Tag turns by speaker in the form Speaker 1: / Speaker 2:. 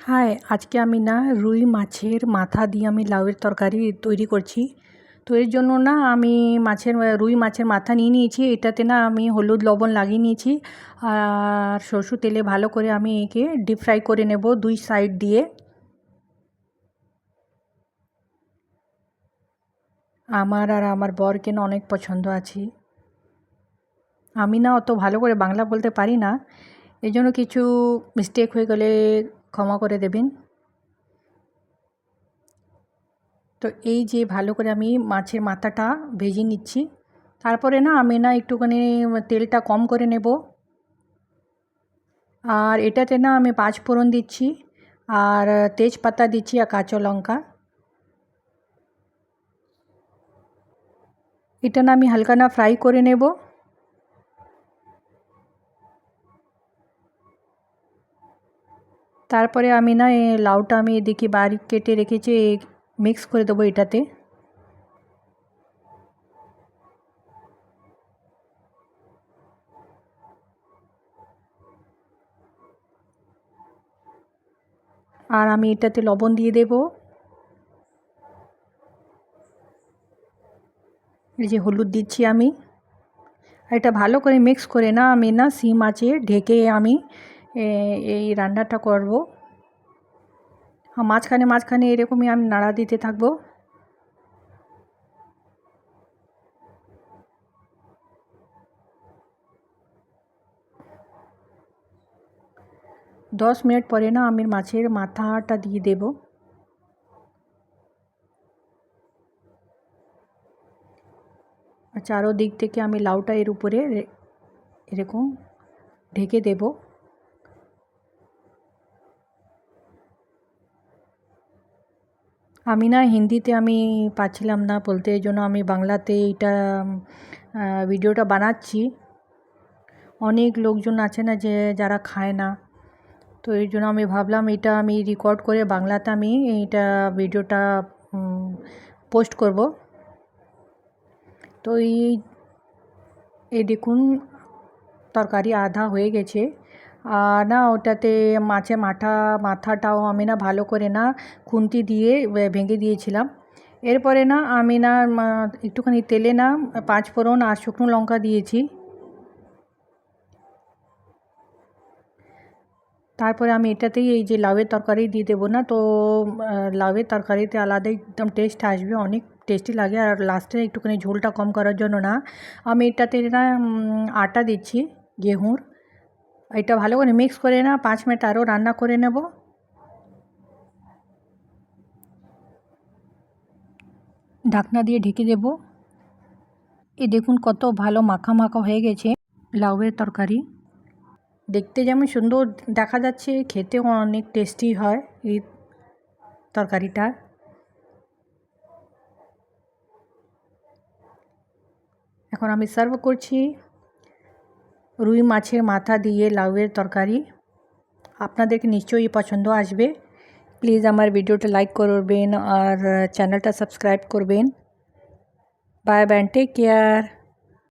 Speaker 1: High, আজকে আমি না রুই মাছের মাথা দিয়ে আমি লাউয়ের তরকারি তৈরি করছি। তো এর জন্য না আমি রুই মাছের মাথা নিয়ে নিয়েছি। এটাতে না আমি হলুদ লবণ লাগিয়ে নিয়েছি আর সরষের তেলে ভালো করে আমি একে ডিপ ফ্রাই করে নেব দুই সাইড দিয়ে। আমার আর আমার বরকে না অনেক পছন্দ আছে। আমি না অত ভালো করে বাংলা বলতে পারি না, এই জন্য কিছু মিস্টেক হয়ে গেলে ক্ষমা করে দেবেন। তো এই যে ভালো করে আমি মাছের মাথাটা ভেজে নিচ্ছি। তারপরে না আমি না একটুখানি তেলটা কম করে নেব। আর এটাতে না আমি 5 ফোড়ন দিচ্ছি আর তেজপাতা দিচ্ছি আর কাঁচা লঙ্কা। এটা না আমি হালকা না ফ্রাই করে নেব। তারপরে আমি না এই লাউটা আমি এদিকে বারিক কেটে রেখেছি, মিক্স করে দেবো এটাতে। আর আমি এটাতে লবণ দিয়ে দেব। এই যে হলুদ দিচ্ছি আমি। আর এটা ভালো করে মিক্স করে না আমি না সিম আঁচে ঢেকে আমি এই রান্নাটা করব। মাঝখানে মাঝখানে এরকমই আমি নাড়া দিতে থাকবো। দশ মিনিট পরে না আমি মাছের মাথাটা দিয়ে দেব। চারোদিক থেকে আমি লাউটা এর উপরে এরকম ঢেকে দেব। আমি না হিন্দিতে আমি পাচ্ছিলাম না বলতে, এই জন্য আমি বাংলাতে এইটা ভিডিওটা বানাচ্ছি। অনেক লোকজন আছে না যে যারা খায় না, তো এই জন্য আমি ভাবলাম এটা আমি রেকর্ড করে বাংলাতে আমি এইটা ভিডিওটা পোস্ট করব। তো এই দেখুন তরকারি আধা হয়ে গেছে। আর না ওটাতে মাছের মাথাটাও আমি না ভালো করে না খুন্তি দিয়ে ভেঙে দিয়েছিলাম। এরপরে না আমি না একটুখানি তেলে না 5 ফোড়ন আর শুকনো লঙ্কা দিয়েছি। তারপরে আমি এটাতেই এই যে লাউয়ের তরকারি দিয়ে দেবো না, তো লাউয়ের তরকারিতে আলাদাই একদম টেস্ট আসবে, অনেক টেস্টি লাগে। আর লাস্টে একটুখানি ঝোলটা কম করার জন্য না আমি এটাতে না আটা দিচ্ছি গেহুঁর। এটা ভালো করে মিক্স করে না 5 মিনিট আরও রান্না করে নেব। ঢাকনা দিয়ে ঢেকে দেব। এই দেখুন কত ভালো মাখা মাখা হয়ে গেছে লাউয়ের তরকারি। দেখতে যেমন সুন্দর দেখা যাচ্ছে, খেতেও অনেক টেস্টি হয় এই তরকারিটা। এখন আমি সার্ভ করছি রুই মাছের মাথা দিয়ে লাউয়ের তরকারি। আপনাদেরকে নিশ্চয়ই পছন্দ আসবে। প্লিজ আমার ভিডিওটা লাইক করবেন আর চ্যানেলটা সাবস্ক্রাইব করবেন। Bye bye, take care.